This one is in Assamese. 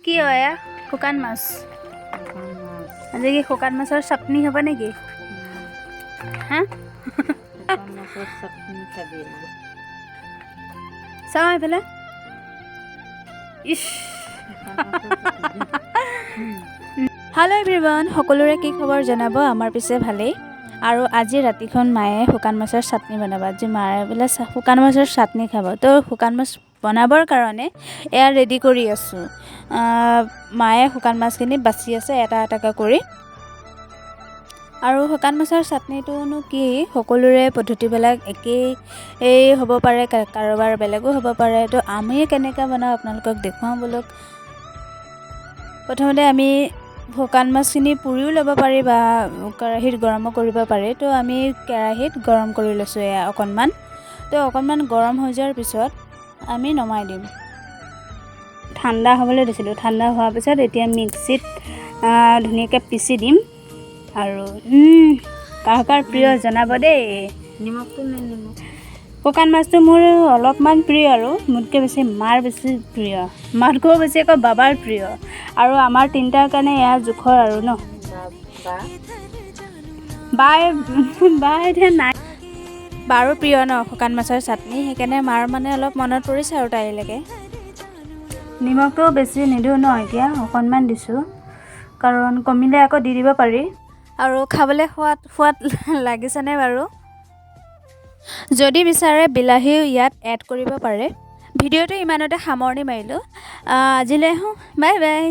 কি হয় শুকান মাছ আজি কি শুকান মাছৰ চাটনি হ'ব নেকি হা চাওঁ এইফালে ইছ হেল্ল' এভৰিৱান সকলোৰে কি খবৰ জনাব আমাৰ পিছে ভালেই আৰু আজি ৰাতিখন মায়ে শুকান মাছৰ চাটনি বনাব আজি মায়ে বোলে শুকান মাছৰ চাটনি খাব তো শুকান মাছ বনাবৰ কাৰণে এয়া ৰেডি কৰি আছোঁ মায়ে শুকান মাছখিনি বাছি আছে এটা এটাকৈ কৰি আৰু শুকান মাছৰ চাটনিটোনো কি সকলোৰে পদ্ধতিবিলাক একেই হ'ব পাৰে কাৰোবাৰ বেলেগো হ'ব পাৰে তো আমি কেনেকৈ বনাওঁ আপোনালোকক দেখুৱাওঁ বলক প্ৰথমতে আমি শুকান মাছখিনি পুৰিও ল'ব পাৰি বা কেৰাহীত গৰমো কৰিব পাৰি তো আমি কেৰাহীত গৰম কৰি লৈছোঁ এয়া অকণমান তো অকণমান গৰম হৈ যোৱাৰ পিছত আমি নমাই দিম ঠাণ্ডা হ'বলৈ দিছিলোঁ ঠাণ্ডা হোৱাৰ পিছত এতিয়া মিক্সিত ধুনীয়াকৈ পিচি দিম আৰু কাৰ কাৰ প্ৰিয় জনাব দেই নিমখটো নিমখ শুকান মাছটো মোৰ অলপমান প্ৰিয় আৰু মোতকৈ বেছি মাৰ বেছি প্ৰিয় মাতকৈও বেছি আকৌ বাবাৰ প্ৰিয় আৰু আমাৰ তিনিটাৰ কাৰণে এয়া জোখৰ আৰু ন বাই এতিয়া নাই বাৰো প্ৰিয় ন শুকান মাছৰ চাটনি সেইকাৰণে মাৰ মানে অলপ মনত পৰিছে আৰু তাইলৈকে নিমখটো বেছি নিদিওঁ ন এতিয়া অকণমান দিছোঁ কাৰণ কমিলে আকৌ দি দিব পাৰি আৰু খাবলৈ সোৱাদ লাগিছেনে বাৰু যদি বিচাৰে বিলাহীও ইয়াত এড কৰিব পাৰে ভিডিঅ'টো ইমানতে সামৰণি মাৰিলোঁ আজিলৈ বাই বাই